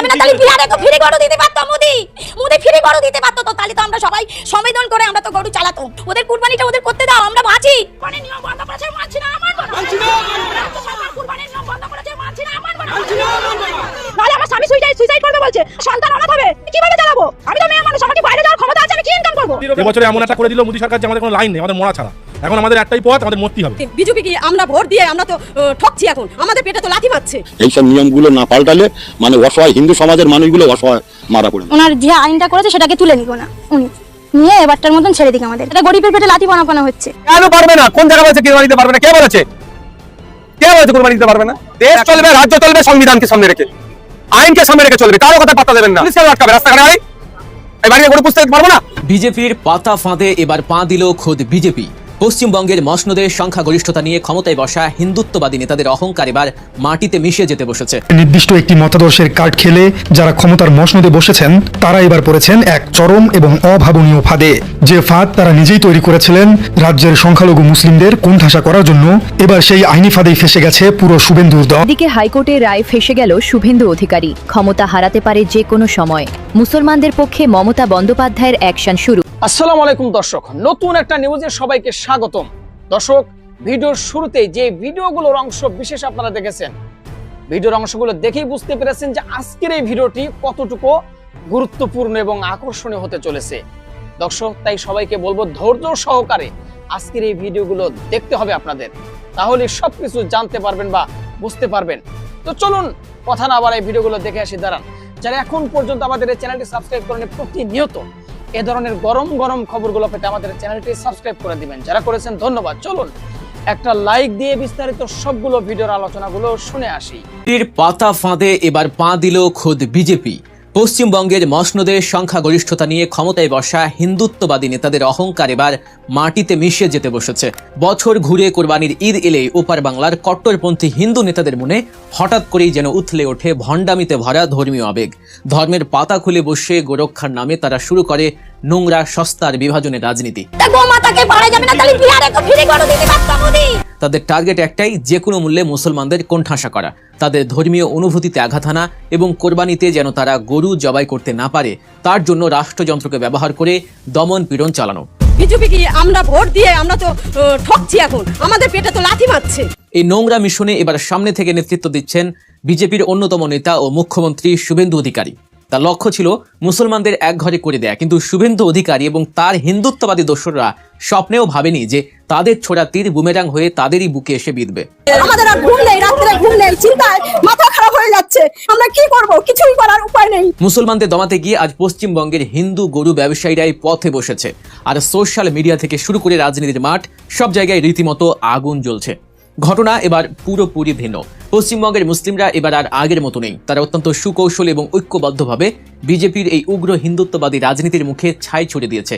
যাবে না, তাহলে বিহারে তো ফ্রি গরু দিতে পারতো মোদি ফ্রি গরু দিতে পারতো, তো তাহলে তো আমরা সবাই সম্মেলন করে আমরা তো গরু চালাতো। ওদের কুরবানিটা ওদের করতে দাও, আমরা বাঁচি। কুরবানির নিয়ম বন্ধ করেছে, মানছি না, আমার মানছি না। সরকার কুরবানির নিয়ম বন্ধ করেছে, মানছি না, আমার মানছি না। নালে আমার স্বামী সুইসাইড করবে বলছে, সন্তান অনাথ হবে, কিভাবে চালাবো? আমি তো মেয়ে মানুষ, আমার কি বাইরে যাওয়ার ক্ষমতা আছে? আমি কি ইনকাম করব? এবছরে এমন একটা করে দিল মোদি সরকার যে আমাদের কোনো লাইন নেই, আমাদের মরা ছাড়া। এখন আমাদের একটাই পথ, আমাদের মরতে হবে। বিজেপি কি আমরা ভোট দিয়ে আমরা তো ঠকছি, এখন আমাদের পেটে তো লাথি মারছে। এইসব নিয়মগুলো না পাল্টালে মানে অসহায় হিন্দু সমাজের মানুষগুলো অসহায় মারা পড়ে। ওনার যে আইনটা করেছে সেটাকে তুলে নিব না, উনি নিয়ে এবারটার মতন ছেড়ে দিক আমাদের। এটা গরিবের পেটে লাথি বানানো হচ্ছে। কেন পারবে না? কোন জায়গা বলছে কুরবানি দিতে পারবে না? কে বলেছে? কে বলেছে কুরবানি দিতে পারবে না? দেশ চলবে, রাজ্য চলবে সংবিধানকে সামনে রেখে, আইনকে সামনে রেখে চলবে। কারো কথা পাত্তা দেবেন না। পুলিশকে আটকাবে রাস্তাঘাটে। এই বাড়িতে গরু পুষতে পারবো না। বিজেপির পাতা ফাঁদে এবার পা দিল খোদ বিজেপি। পশ্চিমবঙ্গের মসনদের সংখ্যাগরিষ্ঠতা নিয়ে ক্ষমতায় বসা হিন্দুত্ববাদী নেতাদের অহংকার এবার মাটিতে মিশে যেতে বসেছে। নির্দিষ্ট একটি মতাদর্শের কার্ড খেলে যারা ক্ষমতার মসনদে বসেছেন তারা এবার পড়েছেন এক চরম এবং অভাবনীয় ফাঁদে। যে ফাঁদ তারা নিজেই তৈরি করেছিলেন রাজ্যের সংখ্যালঘু মুসলিমদের কোণঠাসা করার জন্য, এবার সেই আইনি ফাঁদেই ফেসে গেছে পুরো শুভেন্দুর দল। এদিকে হাইকোর্টের রায় ফেসে গেল শুভেন্দু অধিকারী। ক্ষমতা হারাতে পারে যে কোনো সময়। মুসলমানদের পক্ষে মমতা বন্দ্যোপাধ্যায়ের অ্যাকশন শুরু। আসসালামু আলাইকুম দর্শক, নতুন একটা নিউজে সবাইকে স্বাগতম। দর্শক, ভিডিওর শুরুতেই যে ভিডিওগুলোর অংশ বিশেষ আপনারা দেখেছেন, ভিডিওর অংশগুলো দেখেই বুঝতে পেরেছেন যে আজকের এই ভিডিওটি কতটুকু গুরুত্বপূর্ণ এবং আকর্ষণীয় হতে চলেছে। দর্শক, তাই সবাইকে বলবো ধৈর্য সহকারে আজকের এই ভিডিওগুলো দেখতে হবে আপনাদের, তাহলে সবকিছু জানতে পারবেন বা বুঝতে পারবেন। তো চলুন কথা না বাড়াই ভিডিওগুলো দেখে আসি। দাঁড়ান, যারা এখন পর্যন্ত আমাদের এই চ্যানেলটি সাবস্ক্রাইব করেন, প্রতিনিয়ত এ ধরনের গরম গরম খবরগুলো পেতে আমাদের চ্যানেলটি সাবস্ক্রাইব করে দিবেন। যারা করেছেন ধন্যবাদ। চলুন একটা লাইক দিয়ে বিস্তারিত সবগুলো ভিডিওর আলোচনাগুলো শুনে আসি। পাতা ফাঁদে এবার পা দিল খোদ বিজেপি। পশ্চিমবঙ্গের মসনদের সংখ্যাগরিষ্ঠতা নিয়ে ক্ষমতায় বসা হিন্দুত্ববাদী নেতাদের অহংকার এবার মাটিতে মিশে যেতে বসেছে। বছর ঘুরে কোরবানির ঈদ এলেই ওপার বাংলার কট্টরপন্থী হিন্দু নেতাদের মনে হঠাৎ করেই যেন উথলে ওঠে ভণ্ডামিতে ভরা ধর্মীয় আবেগ। ধর্মের পাতা খুলে বসে গোরক্ষার নামে তারা শুরু করে নোংরা সস্তার বিভাজনের রাজনীতি। তাদের টার্গেট একটাই, যে কোনো মূল্যে মুসলমানদের কোণঠাসা করা, তাদের ধর্মীয় অনুভূতিতে আঘাত হানা এবং কোরবানিতে যেন তারা গরু জবাই করতে না পারে তার জন্য রাষ্ট্রযন্ত্রকে ব্যবহার করে দমন পীড়ন চালানো। বিজেপি কি আমরা ভোট দিয়ে আমরা তো ঠকছি, এখন আমাদের পেটে তো লাথি মারছে। এই নোংরা মিশনে এবার সামনে থেকে নেতৃত্ব দিচ্ছেন বিজেপির অন্যতম নেতা ও মুখ্যমন্ত্রী শুভেন্দু অধিকারী। তার লক্ষ্য ছিল মুসলমানদের এক ঘরে করে দেয়া, কিন্তু শুভেন্দু অধিকারী এবং তার হিন্দুত্ববাদী দোসররা স্বপ্নেও ভাবেনি যে তাদের ছোড়া তীর বুমেরাং হয়ে তাদেরই বুকে এসে বিঁধবে। আমাদের আর ঘুম নেই, রাত্রে ঘুম নেই, চিন্তায় মাথা খারাপ হয়ে যাচ্ছে। আমরা কি করব? কিছুই করার উপায় নেই। মুসলমানদের দমাতে গিয়ে আজ পশ্চিমবঙ্গের হিন্দু গরু ব্যবসায়ীরাই পথে বসেছে, আর সোশ্যাল মিডিয়া থেকে শুরু করে রাজনীতির মাঠ সব জায়গায় রীতিমতো আগুন জ্বলছে। ঘটনা এবার পুরোপুরি ভিন্ন। পশ্চিমবঙ্গের মুসলিমরা এবার আর আগের মতো নেই। তারা অত্যন্ত সুকৌশল এবং ঐক্যবদ্ধভাবে বিজেপির এই উগ্র হিন্দুত্ববাদী রাজনীতির মুখে ছাই ছড়িয়ে দিয়েছে।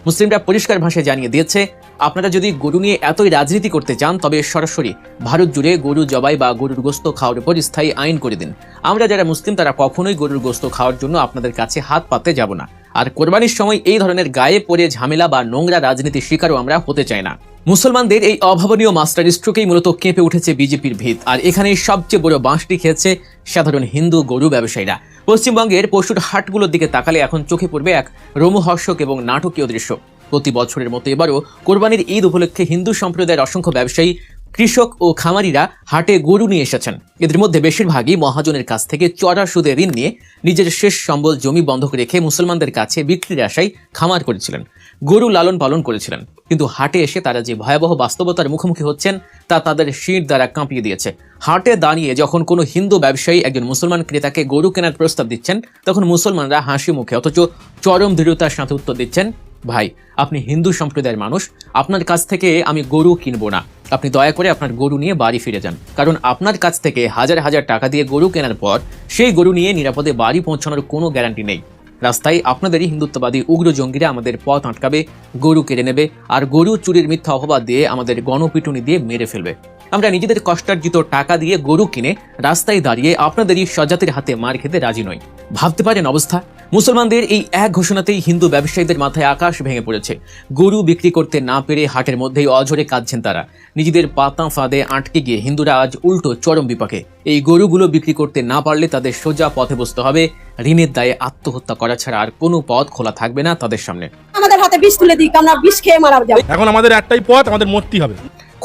মুসলিমরা পরিষ্কার ভাষায় জানিয়ে দিয়েছে, আপনারা যদি গরু নিয়ে এতই রাজনীতি করতে চান তবে সরাসরি ভারত জুড়ে গরু জবাই বা গরুর গোস্ত খাওয়ার উপর স্থায়ী আইন করে দিন। আমরা যারা মুসলিম তারা কখনোই গরুর গোস্ত খাওয়ার জন্য আপনাদের কাছে হাত পাততে যাব না, আর কোরবানির সময় এই ধরনের গায়ে পড়ে ঝামেলা বা নোংরা রাজনীতির শিকারও আমরা হতে চাই না। মুসলমানদের এই অভাবনীয় মাস্টার স্ট্রোকেই মূলত কেঁপে উঠেছে বিজেপির ভিত, আর এখানেই সবচেয়ে বড় বাঁশটি খেয়েছে সাধারণ হিন্দু গরু ব্যবসায়ীরা। পশ্চিমবঙ্গের পশুর হাটগুলোর দিকে তাকালে এখন চোখে পড়বে এক রোমহর্ষক এবং নাটকীয় দৃশ্য। প্রতি বছরের মতো এবারও কোরবানির ঈদ উপলক্ষে হিন্দু সম্প্রদায়ের অসংখ্য ব্যবসায়ী, কৃষক ও খামারিরা হাটে গরু নিয়ে এসেছেন। এদের মধ্যে বেশিরভাগই মহাজনের কাছ থেকে চড়া সুদে ঋণ নিয়ে নিজের শেষ সম্বল জমি বন্ধক রেখে মুসলমানদের কাছে বিক্রির আশায় খামার করেছিলেন, গরু লালন পালন করেছিলেন। কিন্তু হাটে এসে তারা যে ভয়াবহ বাস্তবতার মুখোমুখি হচ্ছেন তা তাদের শির দ্বারা কাঁপিয়ে দিয়েছে। হাটে দাঁড়িয়ে যখন কোনো হিন্দু ব্যবসায়ী একজন মুসলমান ক্রেতাকে গরু কেনার প্রস্তাব দিচ্ছেন, তখন মুসলমানরা হাসি মুখে অথচ চরম দৃঢ়তার সাথে উত্তর দিচ্ছেন, ভাই আপনি হিন্দু সম্প্রদায়ের মানুষ, আপনার কাছ থেকে আমি গরু কিনবো না, আপনি দয়া করে আপনার গরু নিয়ে বাড়ি ফিরে যান, কারণ আপনার কাছ থেকে হাজার হাজার টাকা দিয়ে গরু কেনার পর সেই গরু নিয়ে নিরাপদে বাড়ি পৌঁছানোর কোনো গ্যারান্টি নেই। রাস্তায় আপনাদেরই হিন্দুত্ববাদী উগ্র জঙ্গিরা আমাদের পথ আটকাবে, গরু কেড়ে নেবে, আর গরু চুরির মিথ্যা অপবাদ দিয়ে আমাদের গণপিটুনি দিয়ে মেরে ফেলবে। আমরা নিজেদের কষ্টার্জিত টাকা দিয়ে গরু কিনে রাস্তায় দাঁড়িয়ে আপনাদেরই স্বজাতির হাতে মার খেতে রাজি নই। ভাবতে পারেন অবস্থা? মুসলমানদের এই এক ঘোষণাতেই হিন্দু ব্যবসায়ীদের মাথায় আকাশ ভেঙে পড়েছে। গরু বিক্রি করতে না পেরে হাটের মধ্যেই অঝরে কাঁদছেন তারা। নিজেদের পাতা ফাঁদে আটকে গিয়ে হিন্দুরা আজ উল্টো চরম বিপাকে। এই গরুগুলো বিক্রি করতে না পারলে তাদের সোজা পথে বসতে হবে। ঋণের দায়ে আত্মহত্যা করা ছাড়া আর কোনো পথ খোলা থাকবে না তাদের সামনে। আমাদের হাতে বিষ তুলে দিক, আমরা বিষ খেয়ে মারা যাব। এখন আমাদের একটাই পথ, আমাদের মরতেই হবে।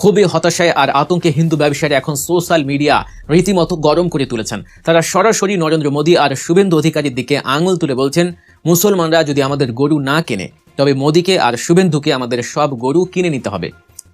খুবই হতাশায় আর আতঙ্কে হিন্দু ব্যবসায়ীরা এখন সোশ্যাল মিডিয়া রীতিমতো গরম করে তুলেছেন। তারা সরাসরি নরেন্দ্র মোদী আর শুভেন্দু অধিকারীর দিকে আঙুল তুলে বলছেন, মুসলমানরা যদি আমাদের গরু না কেনে তবে মোদীকে আর শুভেন্দুকে আমাদের সব গরু কিনে নিতে হবে,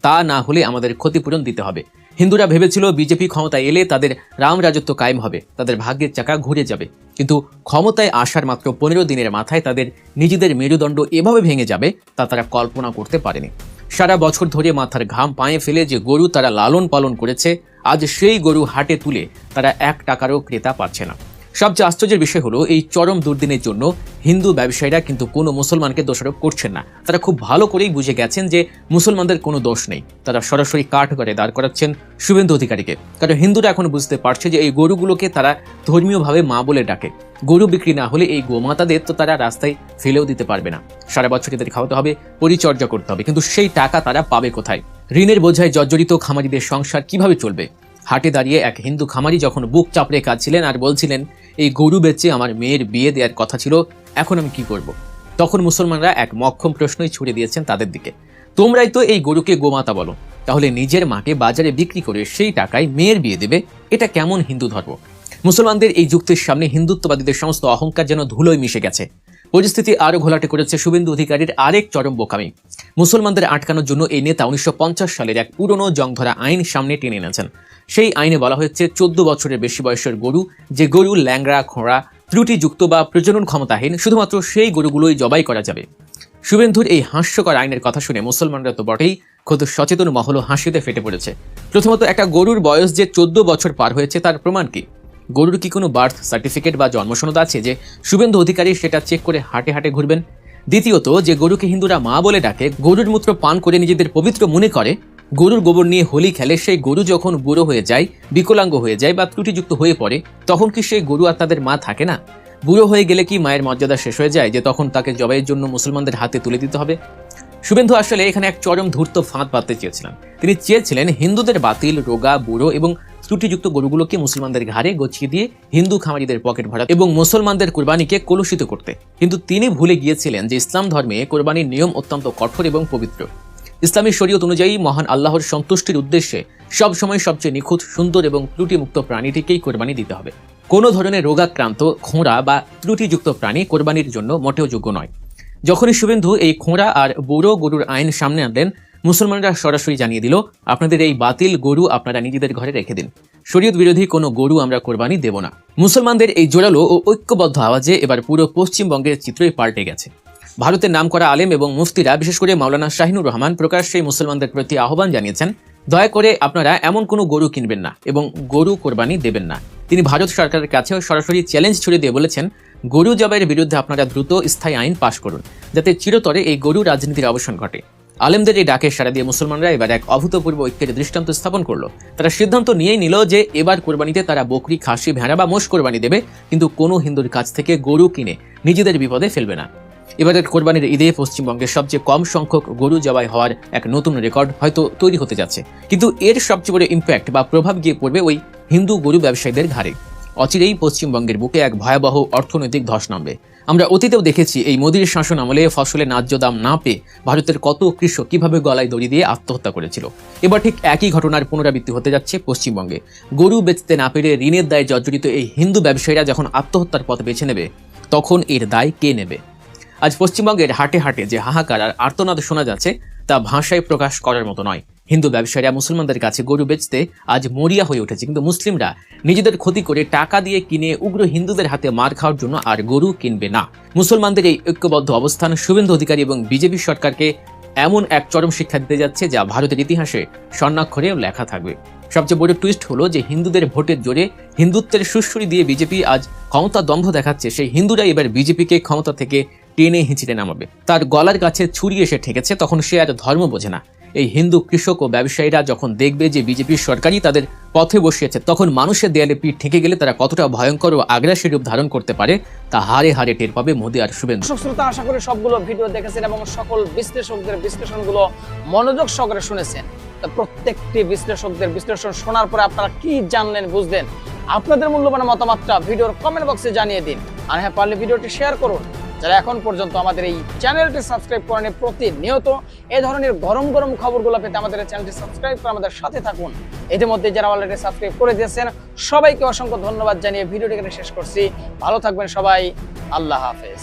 তা না হলে আমাদের ক্ষতিপূরণ দিতে হবে। হিন্দুরা ভেবেছিল বিজেপি ক্ষমতায় এলে তাদের রাম রাজত্ব কায়েম হবে, তাদের ভাগ্যের চাকা ঘুরে যাবে। কিন্তু ক্ষমতায় আসার মাত্র 15 দিনের মাথায় তাদের নিজেদের মেরুদণ্ড এভাবে ভেঙে যাবে তা তারা কল্পনা করতে পারেনি। সারা বছর ধরে মাথার ঘাম পায়ে ফেলে যে গরু তারা লালন পালন করেছে, আজ সেই গরু হাটে তুলে তারা 1 টাকারও ক্রেতা পাচ্ছে না। সবচেয়ে আশ্চর্যের বিষয় হলো এই চরম দুর্দিনের জন্য হিন্দু ব্যবসায়ীরা কিন্তু কোনো মুসলমানকে দোষারোপ করছেন না। তারা খুব ভালো করেই বুঝে গেছেন যে মুসলমানদের কোনো দোষ নেই। তারা সরাসরি কাঠ করে দাঁড় করাচ্ছেন শুভেন্দু অধিকারীকে। কারণ হিন্দুরা এখন বুঝতে পারছে যে এই গরুগুলোকে তারা ধর্মীয়ভাবে মা বলে ডাকে। গরু বিক্রি না হলে এই গোমাতাদের তো তারা রাস্তায় ফেলেও দিতে পারবে না। সারা বছর এদের খাওয়াতে হবে, পরিচর্যা করতে হবে, কিন্তু সেই টাকা তারা পাবে কোথায়? ঋণের বোঝায় জর্জরিত খামারিদের সংসার কিভাবে চলবে? হাটে দাঁড়িয়ে এক হিন্দু খামারি যখন বুক চাপড়ে কাঁদছিলেন আর বলছিলেন, এই গরু বেচে আমার মেয়ের বিয়ে দেওয়ার কথা ছিল, এখন আমি কি করব? তখন মুসলমানরা এক মক্ষম প্রশ্নই ছুড়ে দিয়েছেন তাদের দিকে। তোমরাই তো এই গরুকে গোমাতা বলো, তাহলে নিজের মাকে বাজারে বিক্রি করে সেই টাকায় মেয়ের বিয়ে দেবে, এটা কেমন হিন্দু ধর্ম? মুসলমানদের এই যুক্তির সামনে হিন্দুত্ববাদীদের সমস্ত অহংকার যেন ধুলোয় মিশে গেছে। পরিস্থিতি আরো ঘোলাটে করেছে শুভেন্দু অধিকারীর আরেক চরম বোকামি। মুসলমানদের আটকানোর জন্য এই নেতা 1950 সালের এক পুরনো জংধরা আইন সামনে টেনে এনেছেন। সেই আইনে বলা হয়েছে 14 বছরের বেশি বয়সের গরু, যে গরু ল্যাংড়া, খোঁড়া, ত্রুটিযুক্ত বা প্রজনন ক্ষমতাহীন, শুধুমাত্র সেই গরুগুলোই জবাই করা যাবে। শুভেন্দুর এই হাস্যকর আইনের কথা শুনে মুসলমানরা তো বটেই, খোদ সচেতন মহলও হাসিতে ফেটে পড়েছে। প্রথমত, একটা গরুর বয়স যে 14 বছর পার হয়েছে তার প্রমাণ কি? গরুর কি কোনো বার্থ সার্টিফিকেট বা জন্মসনদ আছে যে শুভেন্দু অধিকারী সেটা চেক করে হাটে হাটে ঘুরবেন? দ্বিতীয়ত, যে গরুকে হিন্দুরা মা বলে ডাকে, গরুর মূত্র পান করে নিজেদের পবিত্র মনে করে, গরুর গোবর নিয়ে হোলি খেলে, সেই গরু যখন বুড়ো হয়ে যায়, বিকলাঙ্গ হয়ে যায় বা ত্রুটিযুক্ত হয়ে পড়ে, তখন কি সেই গরু আর তাদের মা থাকে না? বুড়ো হয়ে গেলে কি মায়ের মর্যাদা শেষ হয়ে যায় যে তখন তাকে জবাইয়ের জন্য মুসলমানদের হাতে তুলে দিতে হবে? শুভেন্দু আসলে এখানে এক চরম ধূর্ত ফাঁদ পাততে চেয়েছিলেন। তিনি চেয়েছিলেন হিন্দুদের বাতিল, রোগা, বুড়ো এবং ত্রুটিযুক্ত গরুগুলোকে মুসলমানদের ঘাড়ে গছিয়ে দিয়ে হিন্দু খামারিদের পকেট ভরা এবং মুসলমানদের কুরবানিকে কলুষিত করতে। কিন্তু তিনি ভুলে গিয়েছিলেন যে ইসলাম ধর্মে কোরবানির নিয়ম অত্যন্ত কঠোর এবং পবিত্র। ইসলামী শরীয়ত অনুযায়ী মহান আল্লাহর সন্তুষ্টির উদ্দেশ্যে সবসময় সবচেয়ে নিখুঁত, সুন্দর এবং ত্রুটিমুক্ত প্রাণীটিকেই কোরবানি দিতে হবে। কোনো ধরনের রোগাক্রান্ত, খোঁড়া বা ত্রুটিযুক্ত প্রাণী কোরবানির জন্য মোটেও যোগ্য নয়। যখনই শুভেন্দু এই খোঁড়া আর বুড়ো গরুর আইন সামনে আনলেন, মুসলমানরা সরাসরি জানিয়ে দিল, আপনাদের এই বাতিল গরু আপনারা নিজেদের ঘরে রেখে দিন, শরীয়ত বিরোধী কোনো গরু আমরা কোরবানি দেব না। মুসলমানদের এই জোরালো ও ঐক্যবদ্ধ আওয়াজে এবার পুরো পশ্চিমবঙ্গের চিত্রই পাল্টে গেছে। ভারতের নামকরা আলেম এবং মুফতিরা, বিশেষ করে মাওলানা শাহিনুর রহমান, প্রকাশ্যে মুসলমানদের প্রতি আহ্বান জানিয়েছেন, দয়া করে আপনারা এমন কোনো গরু কিনবেন না এবং গরু কোরবানি দেবেন না। তিনি ভারত সরকারের কাছেও সরাসরি চ্যালেঞ্জ ছুড়ে দিয়ে বলেছেন, গরু জবাইয়ের বিরুদ্ধে আপনারা দ্রুত স্থায়ী আইন পাশ করুন, যাতে চিরতরে এই গরু রাজনীতির অবসান ঘটে। আলেমদের এই ডাকে সাড়া দিয়ে মুসলমানরা এবার এক অভূতপূর্ব ঐক্যের দৃষ্টান্ত স্থাপন করলো। তারা সিদ্ধান্ত নিয়েই নিল যে এবার কোরবানিতে তারা বকরি, খাসি, ভেড়া বা মোষ কোরবানি দেবে, কিন্তু কোনো হিন্দুর কাছ থেকে গরু কিনে নিজেদের বিপদে ফেলবে না। এবারের কোরবানির ঈদে পশ্চিমবঙ্গের সবচেয়ে কম সংখ্যক গরু জবাই হওয়ার এক নতুন রেকর্ড হয়তো তৈরি হতে যাচ্ছে। কিন্তু এর সবচেয়ে বড় ইম্প্যাক্ট বা প্রভাব গিয়ে পড়বে ওই হিন্দু গরু ব্যবসায়ীদের ঘাড়ে। অচিরেই পশ্চিমবঙ্গের বুকে এক ভয়াবহ অর্থনৈতিক ধস নামবে। আমরা অতীতেও দেখেছি এই মোদির শাসন আমলে ফসলের ন্যায্য দাম না পেয়ে ভারতের কত কৃষক কিভাবে গলায় দড়ি দিয়ে আত্মহত্যা করেছিল। এবার ঠিক একই ঘটনার পুনরাবৃত্তি হতে যাচ্ছে পশ্চিমবঙ্গে। গরু বেচতে না পেরে ঋণের দায়ে জর্জরিত এই হিন্দু ব্যবসায়ীরা যখন আত্মহত্যার পথ বেছে নেবে, তখন এর দায় কে নেবে? আজ পশ্চিমবঙ্গের হাটে হাটে যে হাহাকার আর আর্তনাদ শোনা যাচ্ছে তা ভাষায় প্রকাশ করার মতো নয়। হিন্দু ব্যবসায়ীরা মুসলমানদের কাছে গরু বেচতে আজ মরিয়া হয়ে উঠেছে, কিন্তু মুসলিমরা নিজেদের ক্ষতি করে টাকা দিয়ে কিনে উগ্র হিন্দুদের হাতে মার খাওয়ার জন্য আর গরু কিনবে না। মুসলমানদের এই ঐক্যবদ্ধ অবস্থান শুভেন্দু অধিকারী এবং বিজেপি সরকারকে এমন এক চরম শিক্ষা দিতে যাচ্ছে যা ভারতের ইতিহাসে স্বর্ণাক্ষরেও লেখা থাকবে। সবচেয়ে বড় টুইস্ট হলো যে হিন্দুদের ভোটের জোরে হিন্দুত্বের সুশ্রী দিয়ে বিজেপি আজ ক্ষমতা দম্ভ দেখাচ্ছে। সেই হিন্দুরা এবার বিজেপিকে ক্ষমতা থেকে টেনে হিঁচড়ে নামাবে। তার গলার কাছে ছুরি এসে ঠেকেছে, তখন সে আর ধর্ম বোঝে না। এই হিন্দু কৃষক ও ব্যবসায়ীরা যখন দেখবে যে বিজেপির সরকারই তাদের পথে বসিয়েছে, তখন মানুষের দেয়ালে পিঠ ঠেকে গেলে তারা কতটা ভয়ঙ্কর ও আগ্রাসী রূপ ধারণ করতে পারে তা হারে হারে টের পাবে মোদি আর শুভেন্দু। দর্শক শ্রোতা, আশা করি সবগুলো ভিডিও দেখেছেন এবং সকল বিশ্লেষকদের বিশ্লেষণগুলো মনোযোগ সহকারে শুনেছেন। তো প্রত্যেকটি বিশ্লেষকদের বিশ্লেষণ শোনার পরে আপনারা কি জানলেন, বুঝলেন? আপনাদের মূল্যবান মতামতটা ভিডিওর কমেন্ট বক্সে জানিয়ে দিন। আর হ্যাঁ, পারলে ভিডিওটি শেয়ার করুন। যারা এখন পর্যন্ত আমাদের এই চ্যানেলটি সাবস্ক্রাইব করেনি, প্রতিনিয়ত এই ধরনের গরম গরম খবরগুলো পেতে আমাদের চ্যানেলটি সাবস্ক্রাইব করে আমাদের সাথে থাকুন। ইতিমধ্যে যারা অলরেডি সাবস্ক্রাইব করে দিয়েছেন সবাইকে অসংখ্য ধন্যবাদ জানিয়ে ভিডিওটি এখানে শেষ করছি। ভালো থাকবেন সবাই, আল্লাহ হাফেজ।